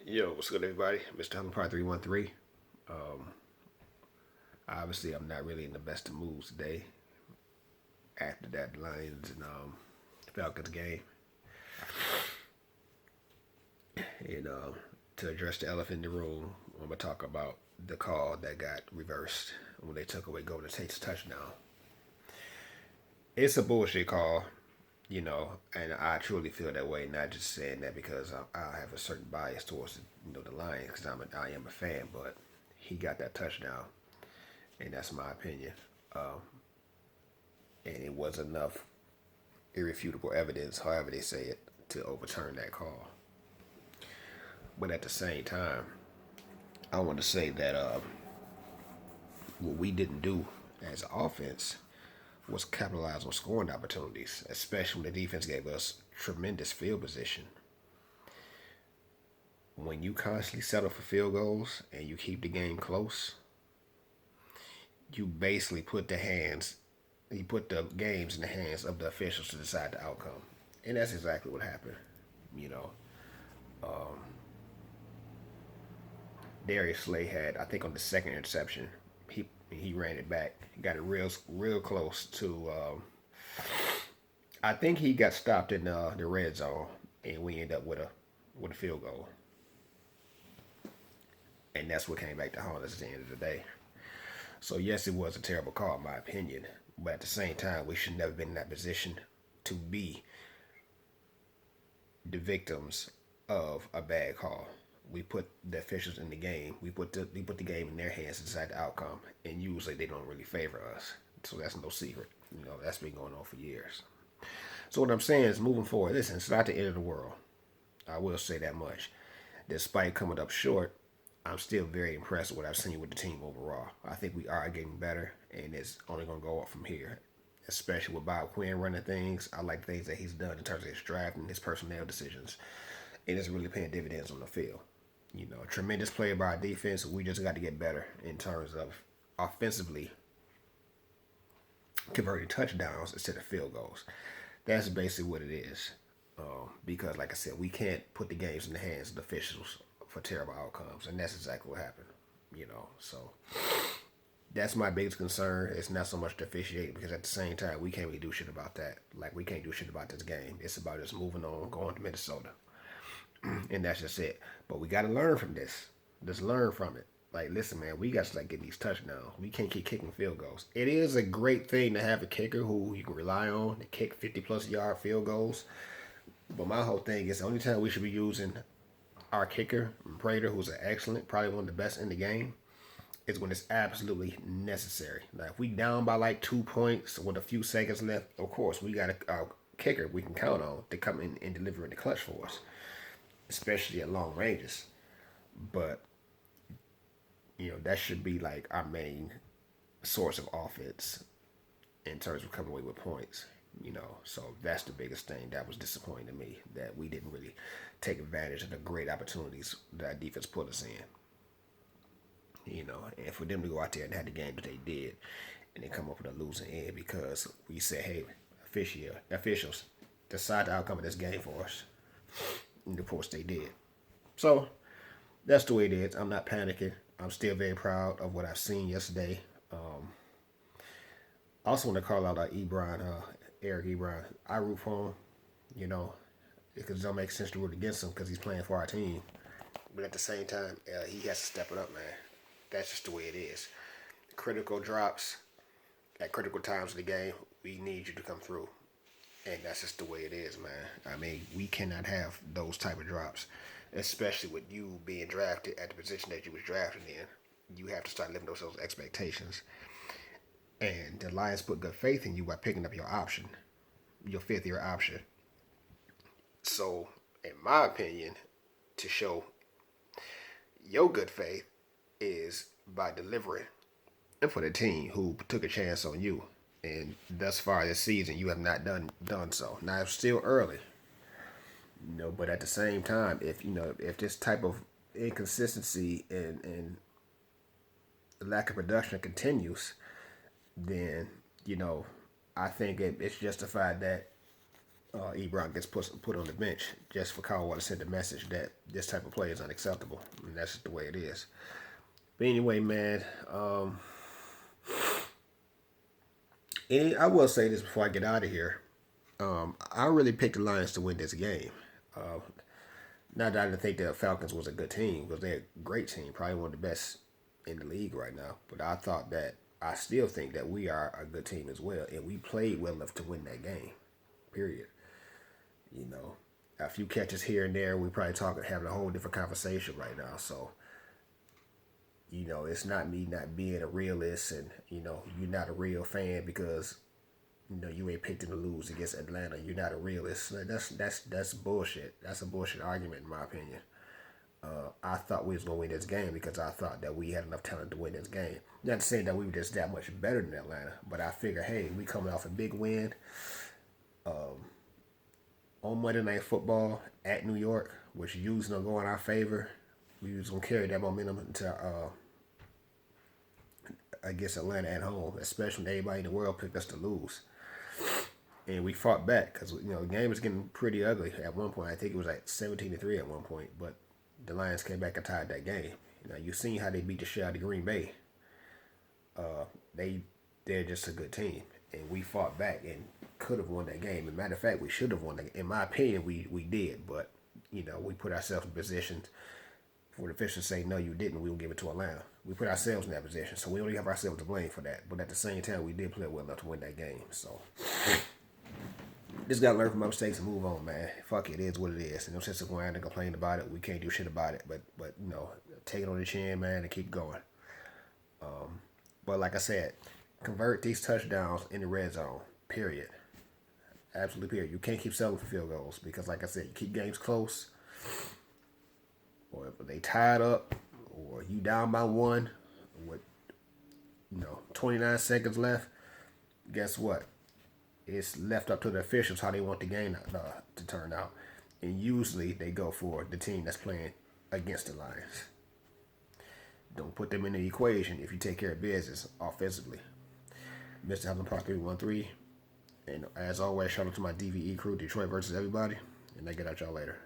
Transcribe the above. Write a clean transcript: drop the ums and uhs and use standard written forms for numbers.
Yo, what's good, everybody? Mr. Hunter Part 313. Um, Obviously, I'm not really in the best of moods today after that Lions and Falcons game. And to address the elephant in the room, I'm going to talk about the call that got reversed when they took away Golden Tate's touchdown. It's a bullshit call, and I truly feel that way, not just saying that because I have a certain bias towards the Lions because I am a fan, but he got that touchdown, and that's my opinion. Um, and it was enough irrefutable evidence, however they say it, to overturn that call. But at the same time, I want to say that what we didn't do as an offense was capitalize on scoring opportunities, especially when the defense gave us tremendous field position. When you constantly settle for field goals and you keep the game close, you basically you put the games in the hands of the officials to decide the outcome. And that's exactly what happened. You know, um, Darius Slay had, I think, on the second interception, he ran it back, got it real close to. I think he got stopped in the red zone, and we end up with a field goal, and that's what came back to haunt us at the end of the day. So yes, it was a terrible call, in my opinion, but at the same time, we should never been in that position to be the victims of a bad call. We put the officials in the game. We put the game in their hands to decide the outcome, and usually they don't really favor us. So that's no secret. That's been going on for years. So what I'm saying is, moving forward, listen, it's not the end of the world. I will say that much. Despite coming up short, I'm still very impressed with what I've seen with the team overall. I think we are getting better, and it's only going to go up from here. Especially with Bob Quinn running things, I like things that he's done in terms of his draft and his personnel decisions, and it's really paying dividends on the field. A tremendous player by our defense. We just got to get better in terms of offensively converting touchdowns instead of field goals. That's basically what it is. Because, like I said, we can't put the games in the hands of the officials for terrible outcomes, and that's exactly what happened. So that's my biggest concern. It's not so much the officiating because at the same time we can't really do shit about that. Like we can't do shit about this game. It's about just moving on, going to Minnesota, and that's just it. But we got to learn from this. Just learn from it. Like, listen, man, we got to start getting these touchdowns. We can't keep kicking field goals. It is a great thing to have a kicker who you can rely on to kick 50-plus-yard field goals. But my whole thing is the only time we should be using our kicker, Prater, who's an excellent, probably one of the best in the game, is when it's absolutely necessary. Now, if we down by like 2 points with a few seconds left, of course, we got a kicker we can count on to come in and deliver in the clutch for us, especially at long ranges. But that should be like our main source of offense in terms of coming away with points. So that's the biggest thing that was disappointing to me, that we didn't really take advantage of the great opportunities that our defense put us in. And for them to go out there and have the game that they did, and then come up with a losing end because we said, hey, officials, decide the outcome of this game for us. And of course they did. So that's the way it is. I'm not panicking. I'm still very proud of what I've seen yesterday. I also want to call out Eric Ebron. I root for him, you know, because it don't make sense to root against him because he's playing for our team. But at the same time, he has to step it up, man. That's just the way it is. Critical drops at critical times of the game, we need you to come through. And that's just the way it is, man. I mean, we cannot have those type of drops, especially with you being drafted at the position that you was drafted in. You have to start living those expectations. And the Lions put good faith in you by picking up your option, your fifth year option. So, in my opinion, to show your good faith is by delivering and for the team who took a chance on you. And thus far this season, you have not done so. Now it's still early, but at the same time, if this type of inconsistency and lack of production continues, then I think it's justified that Ebron gets put on the bench just for Kyle to send a message that this type of play is unacceptable. And that's just the way it is. But anyway, man, and I will say this before I get out of here. I really picked the Lions to win this game. Uh, Not that I didn't think the Falcons was a good team, because they're a great team, probably one of the best in the league right now. But I still think that we are a good team as well, and we played well enough to win that game. Period. You know, a few catches here and there, we probably having a whole different conversation right now. So, it's not me not being a realist, and you're not a real fan because you ain't picked them to lose against Atlanta. You're not a realist. That's bullshit. That's a bullshit argument in my opinion. I thought we was gonna win this game because I thought that we had enough talent to win this game. Not to say that we were just that much better than Atlanta, but I figure, hey, we coming off a big win on Monday Night Football at New York, which usually gonna go in our favor. We was gonna carry that momentum into against Atlanta at home, especially when everybody in the world picked us to lose. And we fought back because the game was getting pretty ugly at one point. I think it was like 17-3 at one point, but the Lions came back and tied that game. You've seen how they beat the shit out of Green Bay. They're just a good team, and we fought back and could have won that game. As a matter of fact, we should have won that. In my opinion, we did, but we put ourselves in positions for the officials to say no, you didn't. We will give it to Atlanta. We put ourselves in that position, so we only have ourselves to blame for that. But at the same time, we did play well enough to win that game. So just gotta learn from my mistakes and move on, man. Fuck it, it is what it is. And no sense of going out and complaining about it. We can't do shit about it. But take it on the chin, man, and keep going. But like I said, convert these touchdowns in the red zone. Period. Absolutely period. You can't keep settling for field goals because, like I said, you keep games close, or if they tied up, or you down by one with 29 seconds left. Guess what? It's left up to the officials how they want the game to turn out. And usually they go for the team that's playing against the Lions. Don't put them in the equation if you take care of business offensively. Mr. Hamlin Part 313. And as always, shout out to my DVE crew, Detroit versus everybody. And I get at y'all later.